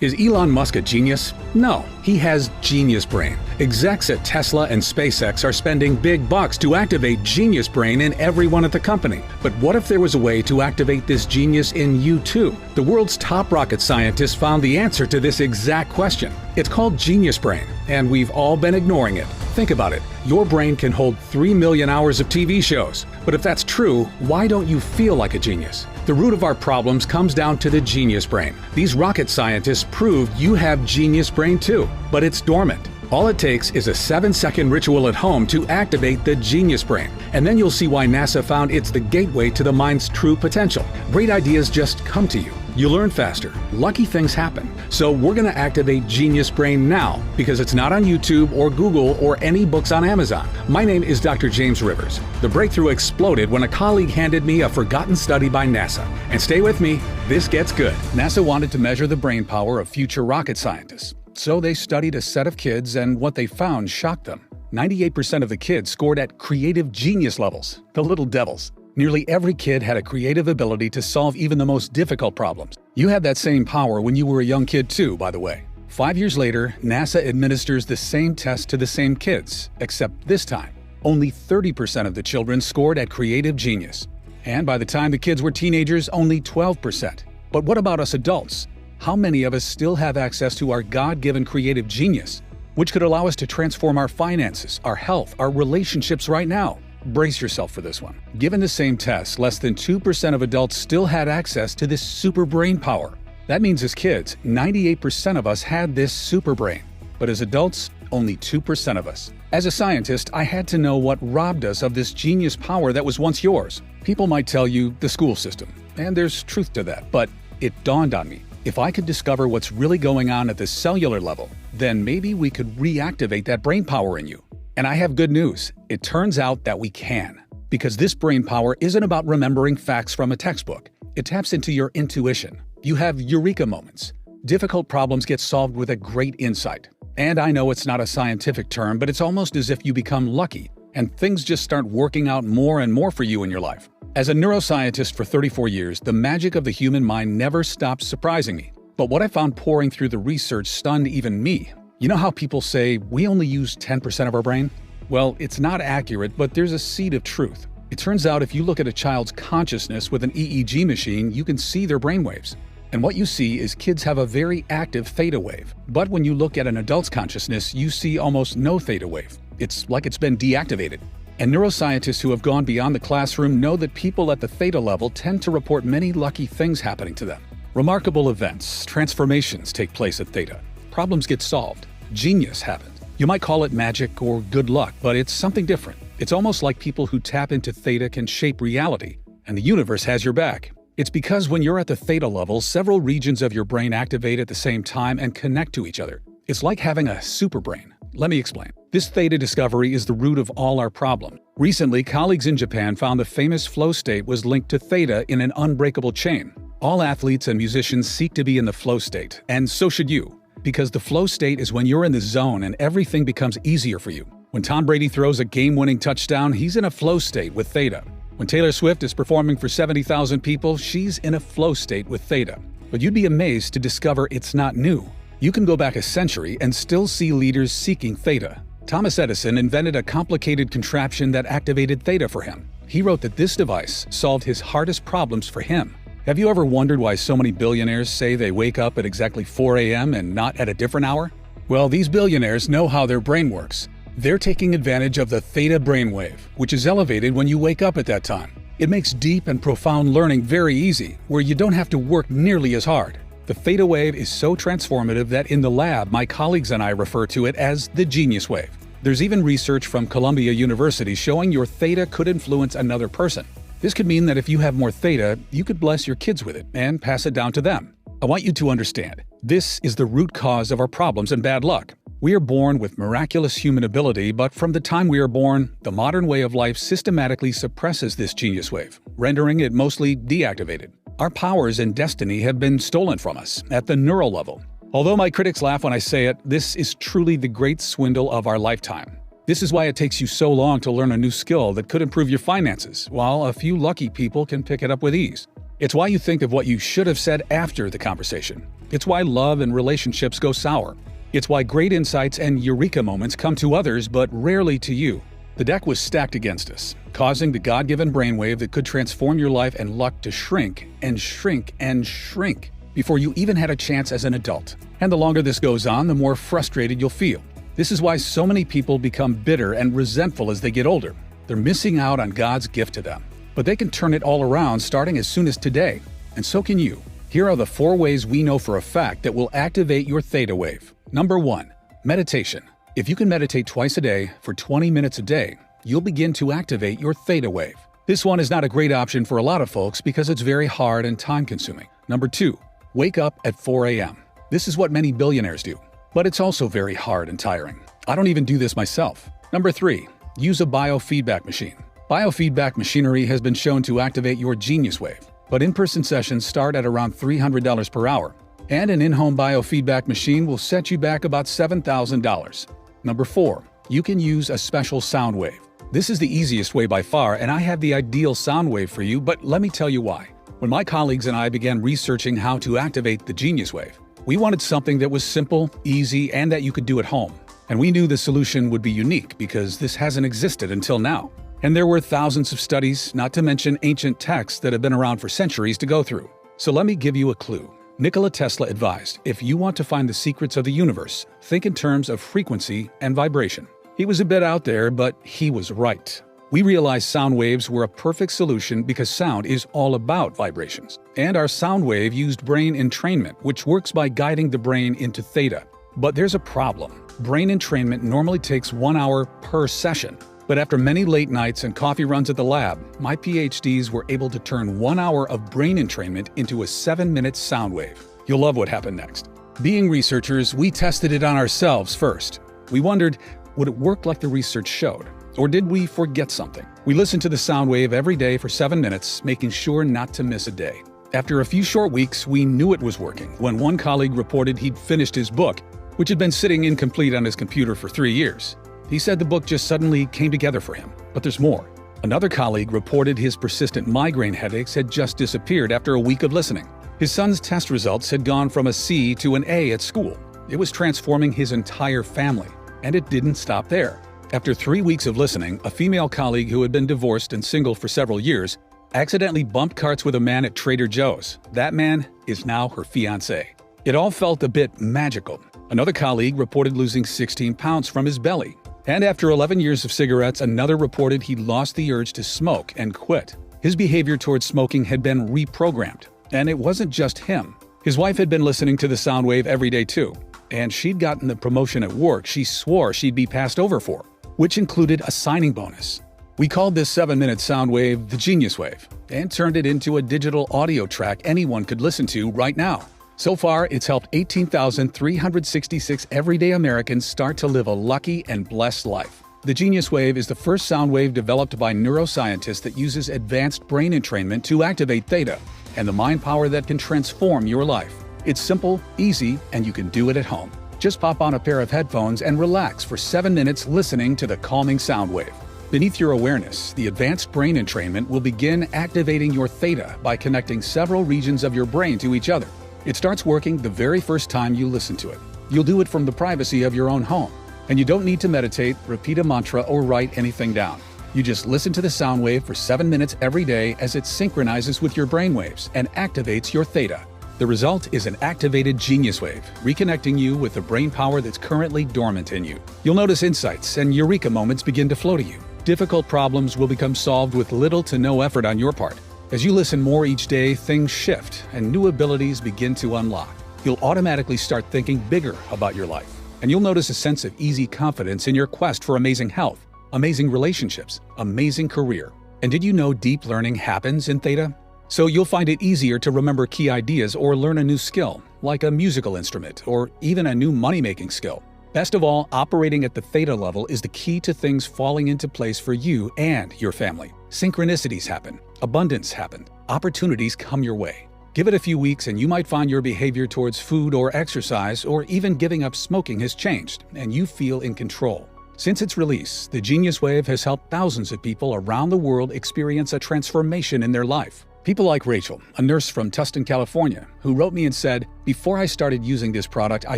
Is Elon Musk a genius? No, he has genius brain. Execs at Tesla and SpaceX are spending big bucks to activate genius brain in everyone at the company. But what if there was a way to activate this genius in you too? The world's top rocket scientists found the answer to this exact question. It's called genius brain, and we've all been ignoring it. Think about it. Your brain can hold 3 million hours of TV shows. But if that's true, why don't you feel like a genius? The root of our problems comes down to the genius brain. These rocket scientists proved you have genius brain too, but it's dormant. All it takes is a 7-second ritual at home to activate the genius brain. And then you'll see why NASA found it's the gateway to the mind's true potential. Great ideas just come to you. You learn faster. Lucky things happen. So we're going to activate Genius Brain now because it's not on YouTube or Google or any books on Amazon. My name is Dr. James Rivers. The breakthrough exploded when a colleague handed me a forgotten study by NASA. And stay with me, this gets good. NASA wanted to measure the brain power of future rocket scientists. So they studied a set of kids, and what they found shocked them. 98% of the kids scored at creative genius levels, the little devils. Nearly every kid had a creative ability to solve even the most difficult problems. You had that same power when you were a young kid too, by the way. 5 years later, NASA administers the same test to the same kids, except this time, only 30% of the children scored at creative genius. And by the time the kids were teenagers, only 12%. But what about us adults? How many of us still have access to our God-given creative genius, which could allow us to transform our finances, our health, our relationships right now? Brace yourself for this one. Given the same test, less than 2% of adults still had access to this super brain power. That means as kids, 98% of us had this super brain. But as adults, only 2% of us. As a scientist, I had to know what robbed us of this genius power that was once yours. People might tell you the school system, and there's truth to that, but it dawned on me. If I could discover what's really going on at the cellular level, then maybe we could reactivate that brain power in you. And I have good news. It turns out that we can. Because this brain power isn't about remembering facts from a textbook. It taps into your intuition. You have eureka moments. Difficult problems get solved with a great insight. And I know it's not a scientific term, but it's almost as if you become lucky, and things just start working out more and more for you in your life. As a neuroscientist for 34 years, the magic of the human mind never stops surprising me. But what I found pouring through the research stunned even me. You know how people say we only use 10% of our brain? Well, it's not accurate, but there's a seed of truth. It turns out if you look at a child's consciousness with an EEG machine, you can see their brainwaves. And what you see is kids have a very active theta wave. But when you look at an adult's consciousness, you see almost no theta wave. It's like it's been deactivated. And neuroscientists who have gone beyond the classroom know that people at the theta level tend to report many lucky things happening to them. Remarkable events, transformations take place at theta. Problems get solved. Genius happens. You might call it magic or good luck, but it's something different. It's almost like people who tap into theta can shape reality, and the universe has your back. It's because when you're at the theta level, several regions of your brain activate at the same time and connect to each other. It's like having a super brain. Let me explain. This theta discovery is the root of all our problems. Recently, colleagues in Japan found the famous flow state was linked to theta in an unbreakable chain. All athletes and musicians seek to be in the flow state, and so should you. Because the flow state is when you're in the zone and everything becomes easier for you. When Tom Brady throws a game-winning touchdown, he's in a flow state with theta. When Taylor Swift is performing for 70,000 people, she's in a flow state with theta. But you'd be amazed to discover it's not new. You can go back a century and still see leaders seeking theta. Thomas Edison invented a complicated contraption that activated theta for him. He wrote that this device solved his hardest problems for him. Have you ever wondered why so many billionaires say they wake up at exactly 4 a.m. and not at a different hour? Well, these billionaires know how their brain works. They're taking advantage of the theta brainwave, which is elevated when you wake up at that time. It makes deep and profound learning very easy, where you don't have to work nearly as hard. The theta wave is so transformative that in the lab, my colleagues and I refer to it as the genius wave. There's even research from Columbia University showing your theta could influence another person. This could mean that if you have more theta, you could bless your kids with it and pass it down to them. I want you to understand, this is the root cause of our problems and bad luck. We are born with miraculous human ability, but from the time we are born, the modern way of life systematically suppresses this genius wave, rendering it mostly deactivated. Our powers and destiny have been stolen from us at the neural level. Although my critics laugh when I say it, this is truly the great swindle of our lifetime. This is why it takes you so long to learn a new skill that could improve your finances, while a few lucky people can pick it up with ease. It's why you think of what you should have said after the conversation. It's why love and relationships go sour. It's why great insights and eureka moments come to others but rarely to you. The deck was stacked against us, causing the God-given brainwave that could transform your life and luck to shrink and shrink and shrink before you even had a chance as an adult. And the longer this goes on, the more frustrated you'll feel. This is why so many people become bitter and resentful as they get older. They're missing out on God's gift to them. But they can turn it all around starting as soon as today. And so can you. Here are the 4 ways we know for a fact that will activate your theta wave. Number 1. Meditation. If you can meditate twice a day for 20 minutes a day, you'll begin to activate your theta wave. This one is not a great option for a lot of folks because it's very hard and time-consuming. Number 2. Wake up at 4 a.m. This is what many billionaires do. But it's also very hard and tiring. I don't even do this myself. Number 3. Use a biofeedback machine. Biofeedback machinery has been shown to activate your genius wave, but in-person sessions start at around $300 per hour, and an in-home biofeedback machine will set you back about $7,000. Number 4. You can use a special sound wave. This is the easiest way by far, and I have the ideal sound wave for you, but let me tell you why. When my colleagues and I began researching how to activate the genius wave, we wanted something that was simple, easy, and that you could do at home. And we knew the solution would be unique because this hasn't existed until now. And there were thousands of studies, not to mention ancient texts that have been around for centuries to go through. So let me give you a clue. Nikola Tesla advised, if you want to find the secrets of the universe, think in terms of frequency and vibration. He was a bit out there, but he was right. We realized sound waves were a perfect solution because sound is all about vibrations. And our sound wave used brain entrainment, which works by guiding the brain into theta. But there's a problem. Brain entrainment normally takes 1 hour per session. But after many late nights and coffee runs at the lab, my PhDs were able to turn 1 hour of brain entrainment into a 7-minute sound wave. You'll love what happened next. Being researchers, we tested it on ourselves first. We wondered, would it work like the research showed? Or did we forget something? We listened to the sound wave every day for 7 minutes, making sure not to miss a day. After a few short weeks, we knew it was working when one colleague reported he'd finished his book, which had been sitting incomplete on his computer for 3 years. He said the book just suddenly came together for him. But there's more. Another colleague reported his persistent migraine headaches had just disappeared after a week of listening. His son's test results had gone from a C to an A at school. It was transforming his entire family. And it didn't stop there. After 3 weeks of listening, a female colleague who had been divorced and single for several years accidentally bumped carts with a man at Trader Joe's. That man is now her fiancé. It all felt a bit magical. Another colleague reported losing 16 pounds from his belly. And after 11 years of cigarettes, another reported he lost the urge to smoke and quit. His behavior towards smoking had been reprogrammed. And it wasn't just him. His wife had been listening to the sound wave every day too. And she'd gotten the promotion at work she swore she'd be passed over for, which included a signing bonus. We called this 7-minute sound wave the Genius Wave and turned it into a digital audio track anyone could listen to right now. So far, it's helped 18,366 everyday Americans start to live a lucky and blessed life. The Genius Wave is the first sound wave developed by neuroscientists that uses advanced brain entrainment to activate theta and the mind power that can transform your life. It's simple, easy, and you can do it at home. Just pop on a pair of headphones and relax for 7 minutes listening to the calming sound wave. Beneath your awareness, the advanced brain entrainment will begin activating your theta by connecting several regions of your brain to each other. It starts working the very first time you listen to it. You'll do it from the privacy of your own home. And you don't need to meditate, repeat a mantra, or write anything down. You just listen to the sound wave for 7 minutes every day as it synchronizes with your brainwaves and activates your theta. The result is an activated genius wave, reconnecting you with the brain power that's currently dormant in you. You'll notice insights and eureka moments begin to flow to you. Difficult problems will become solved with little to no effort on your part. As you listen more each day, things shift and new abilities begin to unlock. You'll automatically start thinking bigger about your life. And you'll notice a sense of easy confidence in your quest for amazing health, amazing relationships, amazing career. And did you know deep learning happens in Theta? So you'll find it easier to remember key ideas or learn a new skill, like a musical instrument or even a new money-making skill. Best of all, operating at the Theta level is the key to things falling into place for you and your family. Synchronicities happen, abundance happens, opportunities come your way. Give it a few weeks and you might find your behavior towards food or exercise or even giving up smoking has changed and you feel in control. Since its release, the Genius Wave has helped thousands of people around the world experience a transformation in their life. People like Rachel, a nurse from Tustin, California, who wrote me and said, "Before I started using this product, I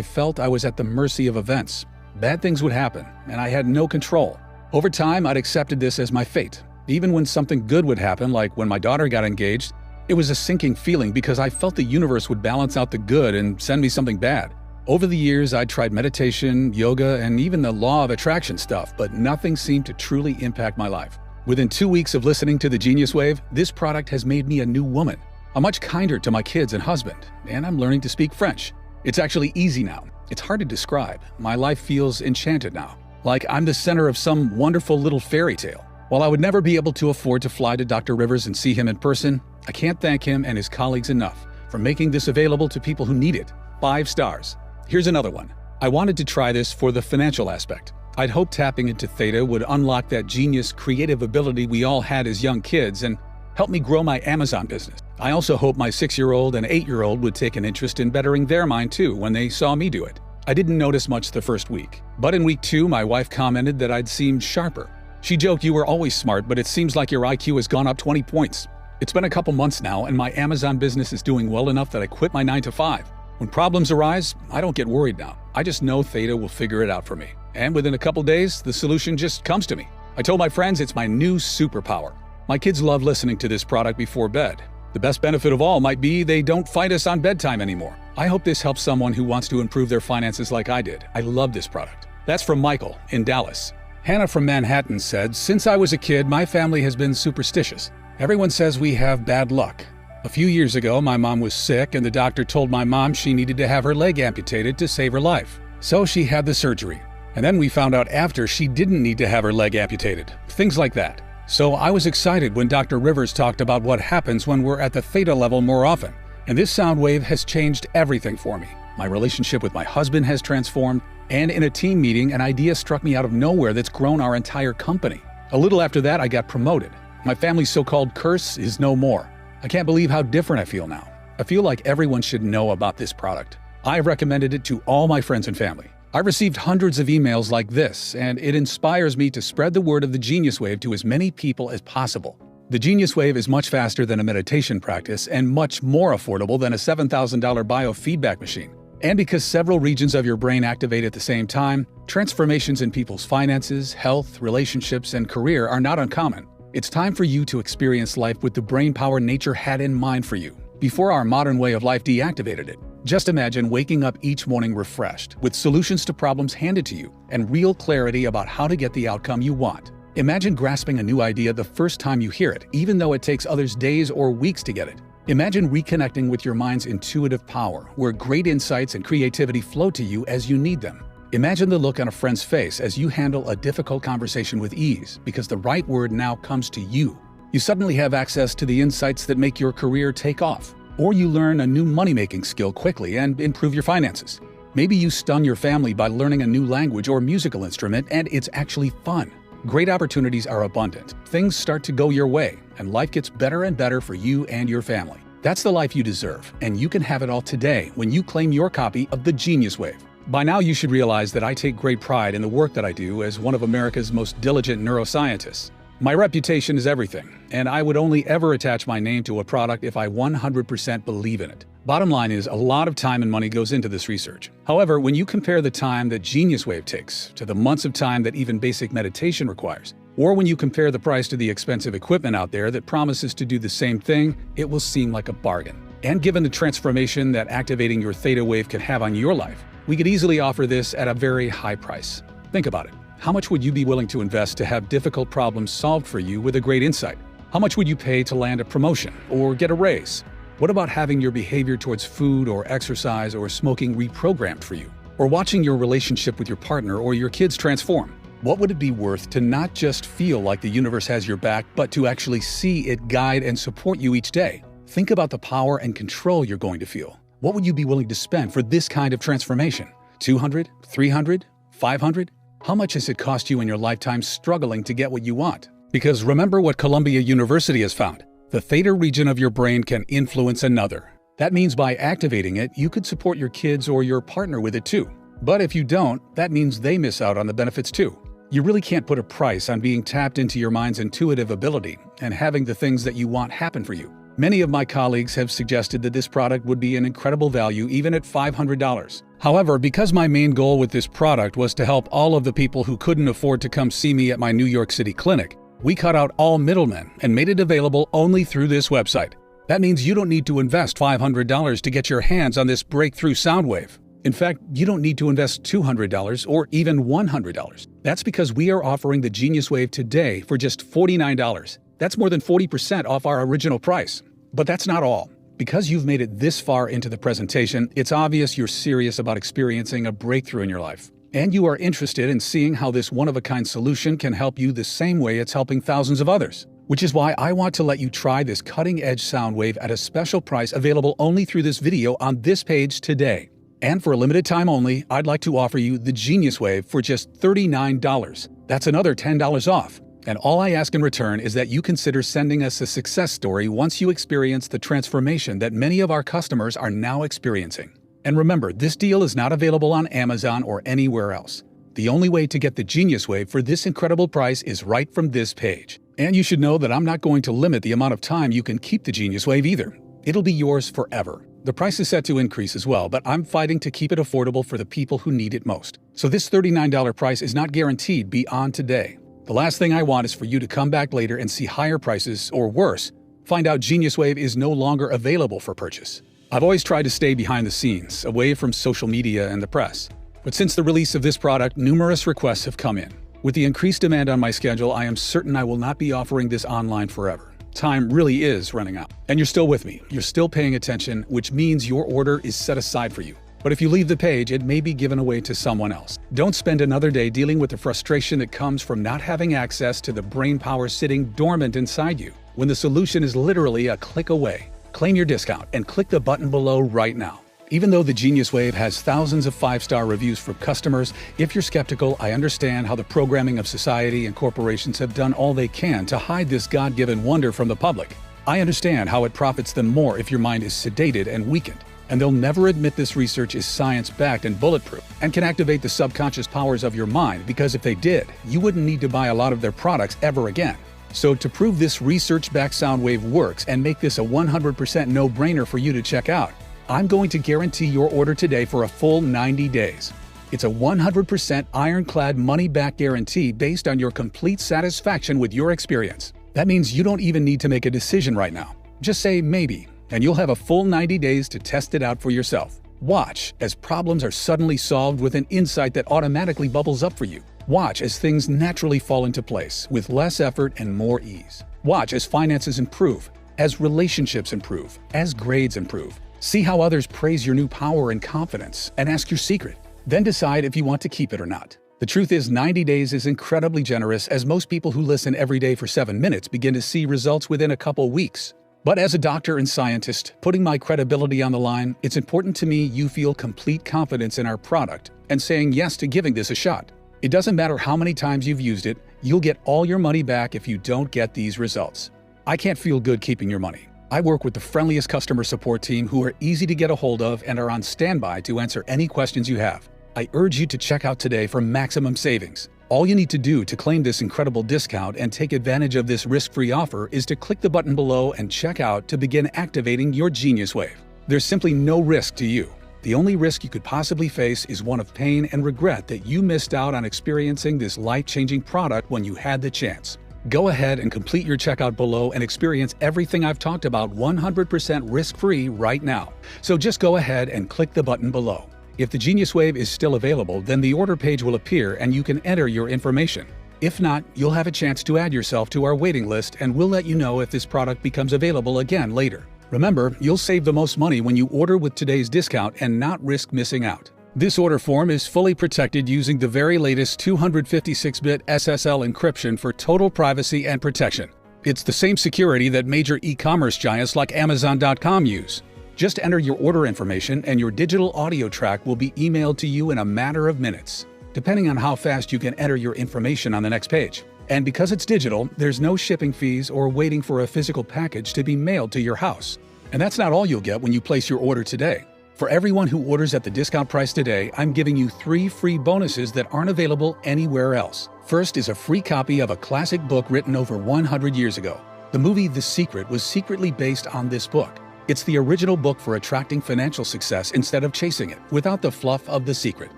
felt I was at the mercy of events. Bad things would happen, and I had no control. Over time, I'd accepted this as my fate. Even when something good would happen, like when my daughter got engaged, it was a sinking feeling because I felt the universe would balance out the good and send me something bad. Over the years, I tried meditation, yoga, and even the law of attraction stuff, but nothing seemed to truly impact my life. Within 2 weeks of listening to the Genius Wave, this product has made me a new woman. I'm much kinder to my kids and husband, and I'm learning to speak French. It's actually easy now. It's hard to describe. My life feels enchanted now, like I'm the center of some wonderful little fairy tale. While I would never be able to afford to fly to Dr. Rivers and see him in person, I can't thank him and his colleagues enough for making this available to people who need it. 5 stars. Here's another one. I wanted to try this for the financial aspect. I'd hoped tapping into Theta would unlock that genius, creative ability we all had as young kids and help me grow my Amazon business. I also hope my 6-year-old and 8-year-old would take an interest in bettering their mind too when they saw me do it. I didn't notice much the first week, but in week 2, my wife commented that I'd seemed sharper. She joked, "You were always smart, but it seems like your IQ has gone up 20 points. It's been a couple months now, and my Amazon business is doing well enough that I quit my 9 to 5. When problems arise, I don't get worried now. I just know Theta will figure it out for me. And within a couple days, the solution just comes to me. I told my friends it's my new superpower. My kids love listening to this product before bed. The best benefit of all might be they don't fight us on bedtime anymore. I hope this helps someone who wants to improve their finances like I did. I love this product." That's from Michael in Dallas. Hannah from Manhattan said, "Since I was a kid, my family has been superstitious. Everyone says we have bad luck. A few years ago, my mom was sick and the doctor told my mom she needed to have her leg amputated to save her life. So she had the surgery. And then we found out after she didn't need to have her leg amputated. Things like that. So I was excited when Dr. Rivers talked about what happens when we're at the Theta level more often. And this sound wave has changed everything for me. My relationship with my husband has transformed, and in a team meeting, an idea struck me out of nowhere that's grown our entire company. A little after that, I got promoted. My family's so-called curse is no more. I can't believe how different I feel now. I feel like everyone should know about this product. I've recommended it to all my friends and family. I've received hundreds of emails like this, and it inspires me to spread the word of the Genius Wave to as many people as possible. The Genius Wave is much faster than a meditation practice and much more affordable than a $7,000 biofeedback machine. And because several regions of your brain activate at the same time, transformations in people's finances, health, relationships, and career are not uncommon. It's time for you to experience life with the brain power nature had in mind for you, before our modern way of life deactivated it. Just imagine waking up each morning refreshed, with solutions to problems handed to you, and real clarity about how to get the outcome you want. Imagine grasping a new idea the first time you hear it, even though it takes others days or weeks to get it. Imagine reconnecting with your mind's intuitive power, where great insights and creativity flow to you as you need them. Imagine the look on a friend's face as you handle a difficult conversation with ease, because the right word now comes to you. You suddenly have access to the insights that make your career take off. Or you learn a new money-making skill quickly and improve your finances. Maybe you stun your family by learning a new language or musical instrument, and it's actually fun. Great opportunities are abundant. Things start to go your way, and life gets better and better for you and your family. That's the life you deserve, and you can have it all today when you claim your copy of the Genius Wave. By now, you should realize that I take great pride in the work that I do as one of America's most diligent neuroscientists. My reputation is everything, and I would only ever attach my name to a product if I 100% believe in it. Bottom line is, a lot of time and money goes into this research. However, when you compare the time that Genius Wave takes to the months of time that even basic meditation requires, or when you compare the price to the expensive equipment out there that promises to do the same thing, it will seem like a bargain. And given the transformation that activating your Theta wave can have on your life, we could easily offer this at a very high price. Think about it. How much would you be willing to invest to have difficult problems solved for you with a great insight? How much would you pay to land a promotion or get a raise? What about having your behavior towards food or exercise or smoking reprogrammed for you? Or watching your relationship with your partner or your kids transform? What would it be worth to not just feel like the universe has your back, but to actually see it guide and support you each day? Think about the power and control you're going to feel. What would you be willing to spend for this kind of transformation? $200, $300, $500? How much has it cost you in your lifetime struggling to get what you want? Because remember what Columbia University has found. The theta region of your brain can influence another. That means by activating it, you could support your kids or your partner with it too. But if you don't, that means they miss out on the benefits too. You really can't put a price on being tapped into your mind's intuitive ability and having the things that you want happen for you. Many of my colleagues have suggested that this product would be an incredible value even at $500. However, because my main goal with this product was to help all of the people who couldn't afford to come see me at my New York City clinic, we cut out all middlemen and made it available only through this website. That means you don't need to invest $500 to get your hands on this breakthrough sound wave. In fact, you don't need to invest $200 or even $100. That's because we are offering the Genius Wave today for just $49. That's more than 40% off our original price. But that's not all. Because you've made it this far into the presentation, it's obvious you're serious about experiencing a breakthrough in your life. And you are interested in seeing how this one-of-a-kind solution can help you the same way it's helping thousands of others. Which is why I want to let you try this cutting-edge sound wave at a special price available only through this video on this page today. And for a limited time only, I'd like to offer you the Genius Wave for just $39. That's another $10 off. And all I ask in return is that you consider sending us a success story once you experience the transformation that many of our customers are now experiencing. And remember, this deal is not available on Amazon or anywhere else. The only way to get the Genius Wave for this incredible price is right from this page. And you should know that I'm not going to limit the amount of time you can keep the Genius Wave either. It'll be yours forever. The price is set to increase as well, but I'm fighting to keep it affordable for the people who need it most. So this $39 price is not guaranteed beyond today. The last thing I want is for you to come back later and see higher prices, or worse, find out Genius Wave is no longer available for purchase. I've always tried to stay behind the scenes, away from social media and the press. But since the release of this product, numerous requests have come in. With the increased demand on my schedule, I am certain I will not be offering this online forever. Time really is running out. And you're still with me. You're still paying attention, which means your order is set aside for you. But if you leave the page, it may be given away to someone else. Don't spend another day dealing with the frustration that comes from not having access to the brain power sitting dormant inside you, when the solution is literally a click away. Claim your discount and click the button below right now. Even though the Genius Wave has thousands of 5-star reviews from customers, if you're skeptical, I understand how the programming of society and corporations have done all they can to hide this God-given wonder from the public. I understand how it profits them more if your mind is sedated and weakened. And they'll never admit this research is science-backed and bulletproof and can activate the subconscious powers of your mind, because if they did, you wouldn't need to buy a lot of their products ever again. So to prove this research-backed sound wave works and make this a 100% no-brainer for you to check out, I'm going to guarantee your order today for a full 90 days. It's a 100% ironclad money-back guarantee based on your complete satisfaction with your experience. That means you don't even need to make a decision right now. Just say maybe, and you'll have a full 90 days to test it out for yourself. Watch as problems are suddenly solved with an insight that automatically bubbles up for you. Watch as things naturally fall into place with less effort and more ease. Watch as finances improve, as relationships improve, as grades improve. See how others praise your new power and confidence, and ask your secret. Then decide if you want to keep it or not. The truth is, 90 days is incredibly generous, as most people who listen every day for 7 minutes begin to see results within a couple weeks. But as a doctor and scientist, putting my credibility on the line, it's important to me you feel complete confidence in our product and saying yes to giving this a shot. It doesn't matter how many times you've used it, you'll get all your money back if you don't get these results. I can't feel good keeping your money. I work with the friendliest customer support team who are easy to get a hold of and are on standby to answer any questions you have. I urge you to check out today for maximum savings. All you need to do to claim this incredible discount and take advantage of this risk-free offer is to click the button below and check out to begin activating your Genius Wave. There's simply no risk to you. The only risk you could possibly face is one of pain and regret that you missed out on experiencing this life-changing product when you had the chance. Go ahead and complete your checkout below and experience everything I've talked about 100% risk-free right now. So just go ahead and click the button below. If the Genius Wave is still available, then the order page will appear and you can enter your information. If not, you'll have a chance to add yourself to our waiting list, and we'll let you know if this product becomes available again later. Remember, you'll save the most money when you order with today's discount and not risk missing out. This order form is fully protected using the very latest 256-bit SSL encryption for total privacy and protection. It's the same security that major e-commerce giants like Amazon.com use. Just enter your order information and your digital audio track will be emailed to you in a matter of minutes, depending on how fast you can enter your information on the next page. And because it's digital, there's no shipping fees or waiting for a physical package to be mailed to your house. And that's not all you'll get when you place your order today. For everyone who orders at the discount price today, I'm giving you 3 free bonuses that aren't available anywhere else. First is a free copy of a classic book written over 100 years ago. The movie The Secret was secretly based on this book. It's the original book for attracting financial success instead of chasing it, without the fluff of The Secret.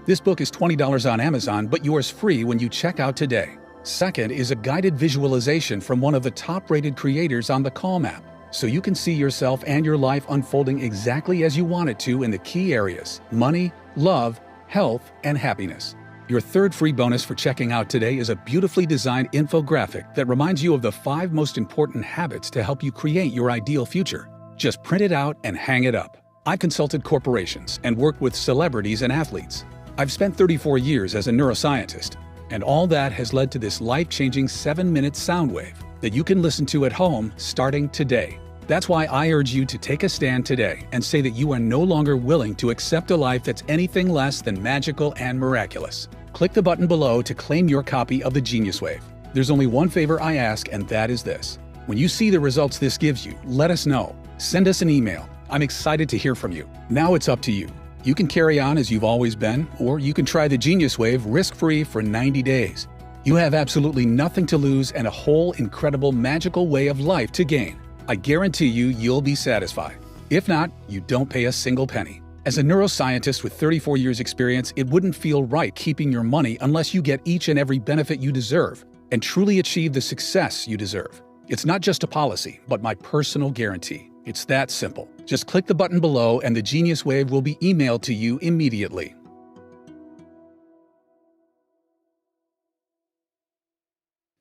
This book is $20 on Amazon, but yours free when you check out today. Second is a guided visualization from one of the top-rated creators on the Calm app, so you can see yourself and your life unfolding exactly as you want it to in the key areas: money, love, health, and happiness. Your third free bonus for checking out today is a beautifully designed infographic that reminds you of the 5 most important habits to help you create your ideal future. Just print it out and hang it up. I've consulted corporations and worked with celebrities and athletes. I've spent 34 years as a neuroscientist, and all that has led to this life-changing 7-minute sound wave that you can listen to at home starting today. That's why I urge you to take a stand today and say that you are no longer willing to accept a life that's anything less than magical and miraculous. Click the button below to claim your copy of the Genius Wave. There's only one favor I ask, and that is this. When you see the results this gives you, let us know. Send us an email. I'm excited to hear from you. Now it's up to you. You can carry on as you've always been, or you can try the Genius Wave risk-free for 90 days. You have absolutely nothing to lose and a whole incredible magical way of life to gain. I guarantee you'll be satisfied. If not, you don't pay a single penny. As a neuroscientist with 34 years experience, it wouldn't feel right keeping your money unless you get each and every benefit you deserve and truly achieve the success you deserve. It's not just a policy, but my personal guarantee. It's that simple. Just click the button below and the Genius Wave will be emailed to you immediately.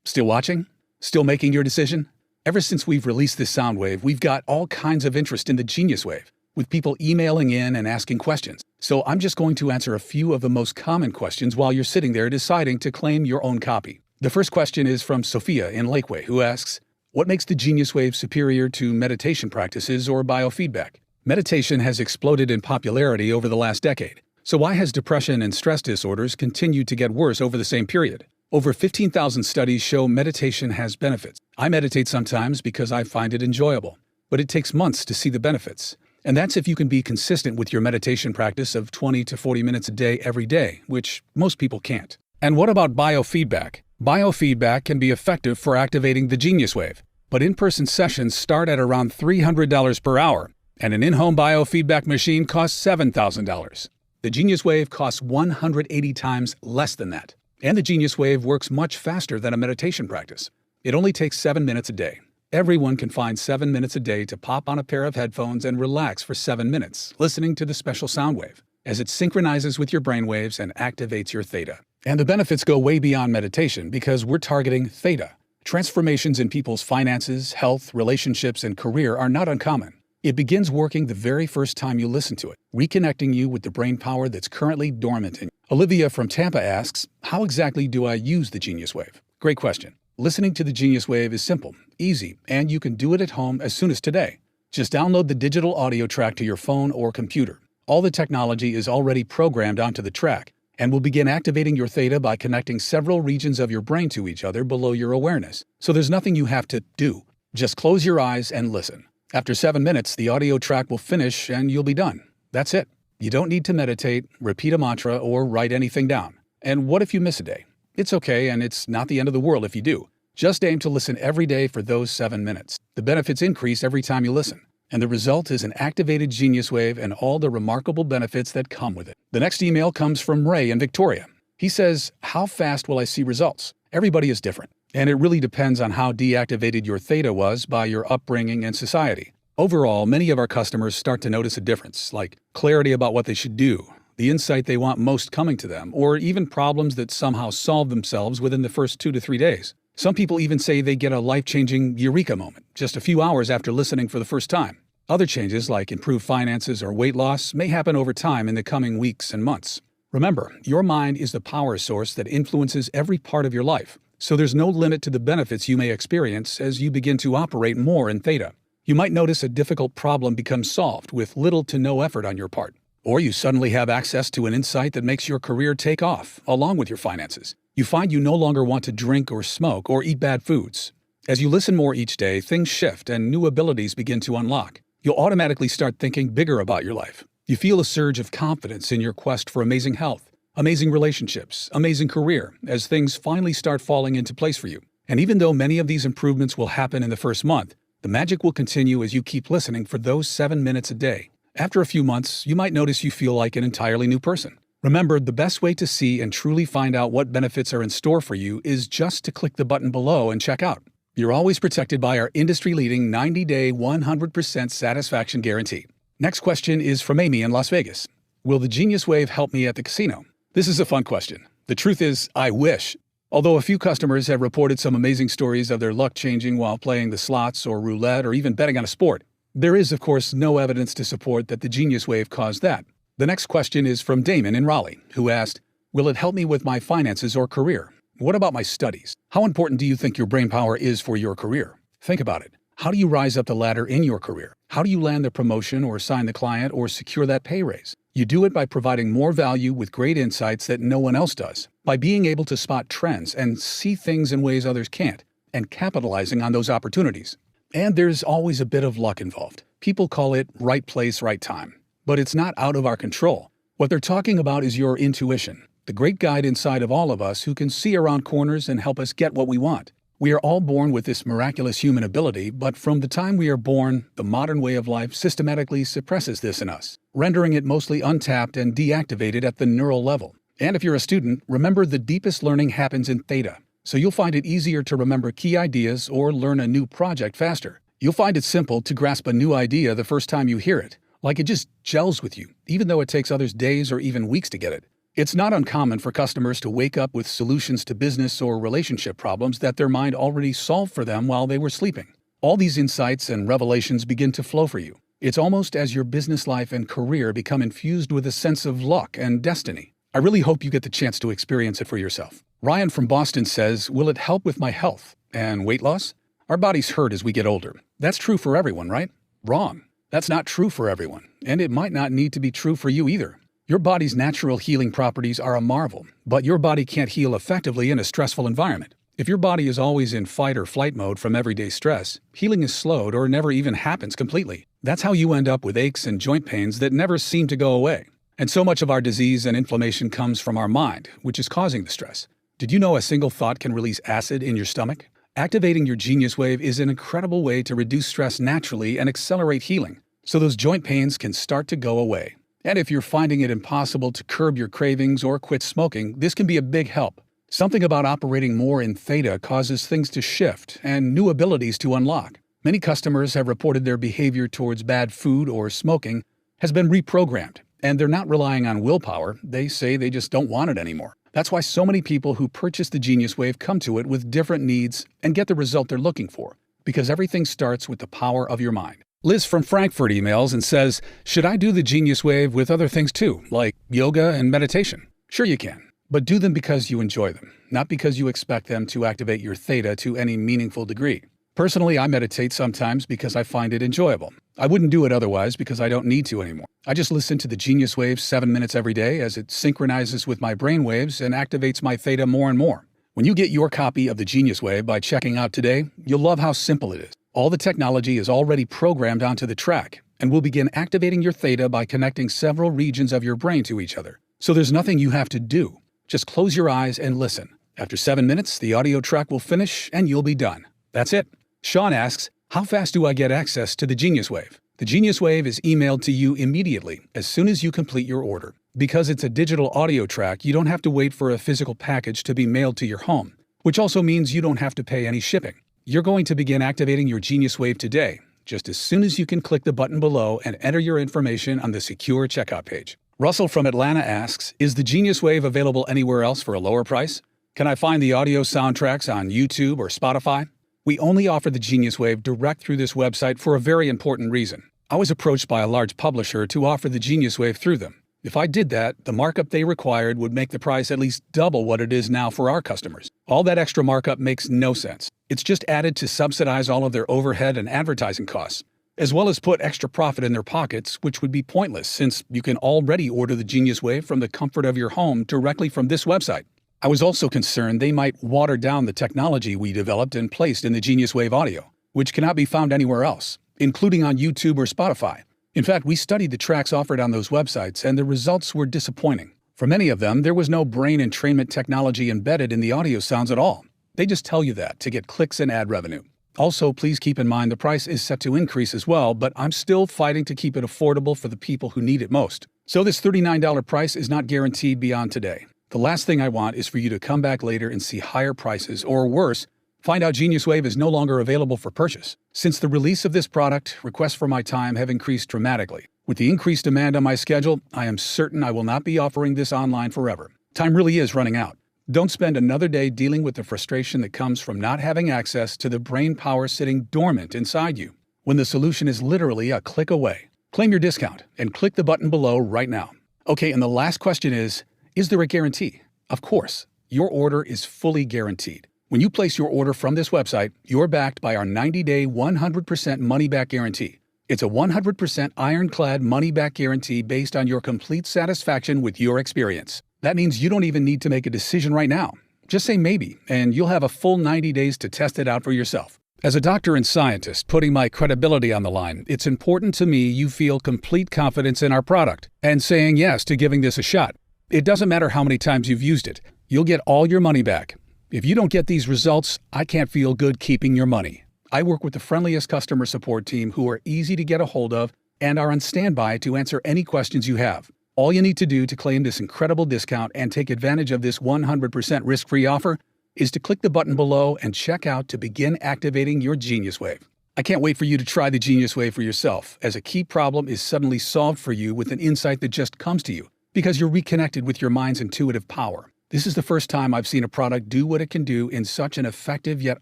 Still watching? Still making your decision? Ever since we've released this sound wave, we've got all kinds of interest in the Genius Wave, with people emailing in and asking questions. So I'm just going to answer a few of the most common questions while you're sitting there deciding to claim your own copy. The first question is from Sophia in Lakeway, who asks, what makes the Genius Wave superior to meditation practices or biofeedback? Meditation has exploded in popularity over the last decade. So why has depression and stress disorders continued to get worse over the same period? Over 15,000 studies show meditation has benefits. I meditate sometimes because I find it enjoyable, but it takes months to see the benefits. And that's if you can be consistent with your meditation practice of 20 to 40 minutes a day every day, which most people can't. And what about biofeedback? Biofeedback can be effective for activating the Genius Wave, but in-person sessions start at around $300 per hour, and an in-home biofeedback machine costs $7,000. The Genius Wave costs 180 times less than that. And the Genius Wave works much faster than a meditation practice. It only takes 7 minutes a day. Everyone can find 7 minutes a day to pop on a pair of headphones and relax for 7 minutes, listening to the special sound wave, as it synchronizes with your brainwaves and activates your theta. And the benefits go way beyond meditation because we're targeting theta. Transformations in people's finances, health, relationships, and career are not uncommon. It begins working the very first time you listen to it, reconnecting you with the brain power that's currently dormant in you. Olivia from Tampa asks, how exactly do I use the Genius Wave? Great question. Listening to the Genius Wave is simple, easy, and you can do it at home as soon as today. Just download the digital audio track to your phone or computer. All the technology is already programmed onto the track, and will begin activating your theta by connecting several regions of your brain to each other below your awareness. So there's nothing you have to do. Just close your eyes and listen. After 7 minutes, the audio track will finish and you'll be done. That's it. You don't need to meditate, repeat a mantra, or write anything down. And what if you miss a day? It's okay, and it's not the end of the world if you do. Just aim to listen every day for those 7 minutes. The benefits increase every time you listen. And the result is an activated Genius Wave and all the remarkable benefits that come with it. The next email comes from Ray in Victoria. He says, how fast will I see results? Everybody is different, and it really depends on how deactivated your theta was by your upbringing and society. Overall, many of our customers start to notice a difference, like clarity about what they should do, the insight they want most coming to them, or even problems that somehow solve themselves within the first 2 to 3 days. Some people even say they get a life-changing eureka moment just a few hours after listening for the first time. Other changes, like improved finances or weight loss, may happen over time in the coming weeks and months. Remember, your mind is the power source that influences every part of your life, so there's no limit to the benefits you may experience as you begin to operate more in theta. You might notice a difficult problem becomes solved with little to no effort on your part. Or you suddenly have access to an insight that makes your career take off, along with your finances. You find you no longer want to drink or smoke or eat bad foods. As you listen more each day, things shift and new abilities begin to unlock. You'll automatically start thinking bigger about your life. You feel a surge of confidence in your quest for amazing health, amazing relationships, amazing career, as things finally start falling into place for you. And even though many of these improvements will happen in the first month, the magic will continue as you keep listening for those 7 minutes a day. After a few months, you might notice you feel like an entirely new person. Remember, the best way to see and truly find out what benefits are in store for you is just to click the button below and check out. You're always protected by our industry-leading 90-day 100% satisfaction guarantee. Next question is from Amy in Las Vegas. Will the Genius Wave help me at the casino? This is a fun question. The truth is, I wish. Although a few customers have reported some amazing stories of their luck changing while playing the slots or roulette or even betting on a sport, there is, of course, no evidence to support that the Genius Wave caused that. The next question is from Damon in Raleigh, who asked, will it help me with my finances or career? What about my studies? How important do you think your brain power is for your career? Think about it. How do you rise up the ladder in your career? How do you land the promotion or sign the client or secure that pay raise? You do it by providing more value with great insights that no one else does, by being able to spot trends and see things in ways others can't, and capitalizing on those opportunities. And there's always a bit of luck involved. People call it right place, right time. But it's not out of our control. What they're talking about is your intuition, the great guide inside of all of us who can see around corners and help us get what we want. We are all born with this miraculous human ability, but from the time we are born, the modern way of life systematically suppresses this in us, rendering it mostly untapped and deactivated at the neural level. And if you're a student, remember the deepest learning happens in Theta, so you'll find it easier to remember key ideas or learn a new project faster. You'll find it simple to grasp a new idea the first time you hear it, like it just gels with you, even though it takes others days or even weeks to get it. It's not uncommon for customers to wake up with solutions to business or relationship problems that their mind already solved for them while they were sleeping. All these insights and revelations begin to flow for you. It's almost as your business life and career become infused with a sense of luck and destiny. I really hope you get the chance to experience it for yourself. Ryan from Boston says, will it help with my health and weight loss? Our bodies hurt as we get older. That's true for everyone, right? Wrong. That's not true for everyone, and it might not need to be true for you either. Your body's natural healing properties are a marvel, but your body can't heal effectively in a stressful environment. If your body is always in fight or flight mode from everyday stress, healing is slowed or never even happens completely. That's how you end up with aches and joint pains that never seem to go away. And so much of our disease and inflammation comes from our mind, which is causing the stress. Did you know a single thought can release acid in your stomach? Activating your Genius Wave is an incredible way to reduce stress naturally and accelerate healing, so those joint pains can start to go away. And if you're finding it impossible to curb your cravings or quit smoking, this can be a big help. Something about operating more in Theta causes things to shift and new abilities to unlock. Many customers have reported their behavior towards bad food or smoking has been reprogrammed, and they're not relying on willpower. They say they just don't want it anymore. That's why so many people who purchase the Genius Wave come to it with different needs and get the result they're looking for, because everything starts with the power of your mind. Liz from Frankfurt emails and says, should I do the Genius Wave with other things too, like yoga and meditation? Sure you can, but do them because you enjoy them, not because you expect them to activate your Theta to any meaningful degree. Personally, I meditate sometimes because I find it enjoyable. I wouldn't do it otherwise because I don't need to anymore. I just listen to the Genius Wave 7 minutes every day as it synchronizes with my brainwaves and activates my Theta more and more. When you get your copy of the Genius Wave by checking out today, you'll love how simple it is. All the technology is already programmed onto the track, and will begin activating your Theta by connecting several regions of your brain to each other. So there's nothing you have to do. Just close your eyes and listen. After 7 minutes, the audio track will finish and you'll be done. That's it. Sean asks, how fast do I get access to the Genius Wave? The Genius Wave is emailed to you immediately as soon as you complete your order. Because it's a digital audio track, you don't have to wait for a physical package to be mailed to your home, which also means you don't have to pay any shipping. You're going to begin activating your Genius Wave today, just as soon as you can click the button below and enter your information on the secure checkout page. Russell from Atlanta asks, is the Genius Wave available anywhere else for a lower price? Can I find the audio soundtracks on YouTube or Spotify? We only offer the Genius Wave direct through this website for a very important reason. I was approached by a large publisher to offer the Genius Wave through them. If I did that, the markup they required would make the price at least double what it is now for our customers. All that extra markup makes no sense. It's just added to subsidize all of their overhead and advertising costs, as well as put extra profit in their pockets, which would be pointless since you can already order the Genius Wave from the comfort of your home directly from this website. I was also concerned they might water down the technology we developed and placed in the Genius Wave audio, which cannot be found anywhere else, including on YouTube or Spotify. In fact, we studied the tracks offered on those websites, and the results were disappointing. For many of them, there was no brain entrainment technology embedded in the audio sounds at all. They just tell you that to get clicks and ad revenue. Also, please keep in mind the price is set to increase as well, but I'm still fighting to keep it affordable for the people who need it most. So this $39 price is not guaranteed beyond today. The last thing I want is for you to come back later and see higher prices, or worse, find out GeniusWave is no longer available for purchase. Since the release of this product, requests for my time have increased dramatically. With the increased demand on my schedule, I am certain I will not be offering this online forever. Time really is running out. Don't spend another day dealing with the frustration that comes from not having access to the brain power sitting dormant inside you, when the solution is literally a click away. Claim your discount and click the button below right now. Okay, and the last question is there a guarantee? Of course, your order is fully guaranteed. When you place your order from this website, you're backed by our 90-day 100% money-back guarantee. It's a 100% ironclad money-back guarantee based on your complete satisfaction with your experience. That means you don't even need to make a decision right now. Just say maybe, and you'll have a full 90 days to test it out for yourself. As a doctor and scientist putting my credibility on the line, it's important to me you feel complete confidence in our product and saying yes to giving this a shot. It doesn't matter how many times you've used it. You'll get all your money back. If you don't get these results, I can't feel good keeping your money. I work with the friendliest customer support team who are easy to get a hold of and are on standby to answer any questions you have. All you need to do to claim this incredible discount and take advantage of this 100% risk-free offer is to click the button below and check out to begin activating your GeniusWave. I can't wait for you to try the GeniusWave for yourself, as a key problem is suddenly solved for you with an insight that just comes to you, because you're reconnected with your mind's intuitive power. This is the first time I've seen a product do what it can do in such an effective yet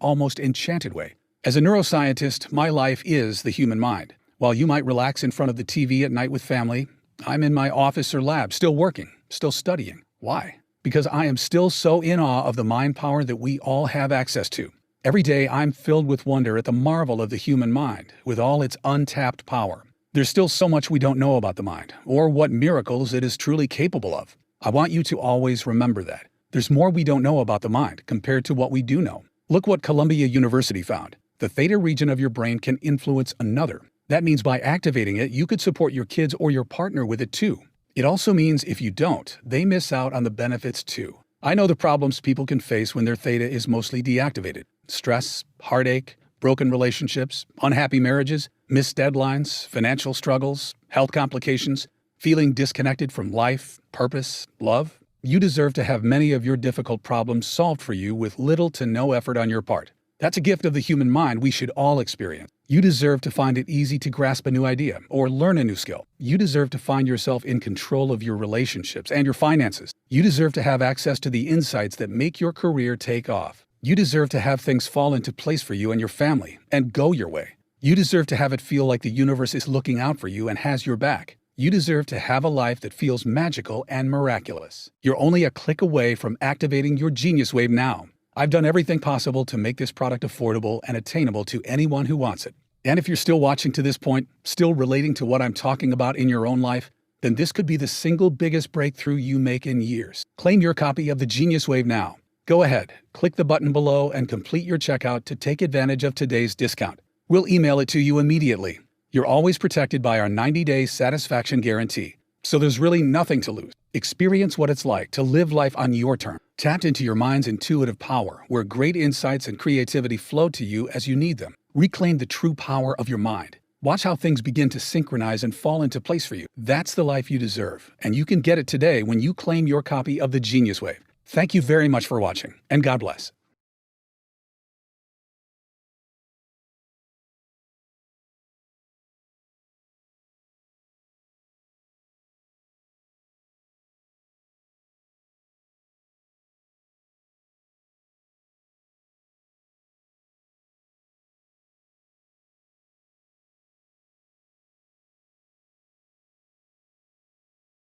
almost enchanted way. As a neuroscientist, my life is the human mind. While you might relax in front of the TV at night with family, I'm in my office or lab, still working, still studying. Why? Because I am still so in awe of the mind power that we all have access to. Every day, I'm filled with wonder at the marvel of the human mind, with all its untapped power. There's still so much we don't know about the mind, or what miracles it is truly capable of. I want you to always remember that. There's more we don't know about the mind compared to what we do know. Look what Columbia University found. The theta region of your brain can influence another. That means by activating it, you could support your kids or your partner with it too. It also means if you don't, they miss out on the benefits too. I know the problems people can face when their theta is mostly deactivated. Stress, heartache, broken relationships, unhappy marriages, missed deadlines, financial struggles, health complications, feeling disconnected from life, purpose, love. You deserve to have many of your difficult problems solved for you with little to no effort on your part. That's a gift of the human mind we should all experience. You deserve to find it easy to grasp a new idea or learn a new skill. You deserve to find yourself in control of your relationships and your finances. You deserve to have access to the insights that make your career take off. You deserve to have things fall into place for you and your family and go your way. You deserve to have it feel like the universe is looking out for you and has your back. You deserve to have a life that feels magical and miraculous. You're only a click away from activating your GeniusWave now. I've done everything possible to make this product affordable and attainable to anyone who wants it. And if you're still watching to this point, still relating to what I'm talking about in your own life, then this could be the single biggest breakthrough you make in years. Claim your copy of the GeniusWave now. Go ahead, click the button below and complete your checkout to take advantage of today's discount. We'll email it to you immediately. You're always protected by our 90-day satisfaction guarantee. So there's really nothing to lose. Experience what it's like to live life on your terms. Tap into your mind's intuitive power, where great insights and creativity flow to you as you need them. Reclaim the true power of your mind. Watch how things begin to synchronize and fall into place for you. That's the life you deserve, and you can get it today when you claim your copy of the GeniusWave. Thank you very much for watching, and God bless.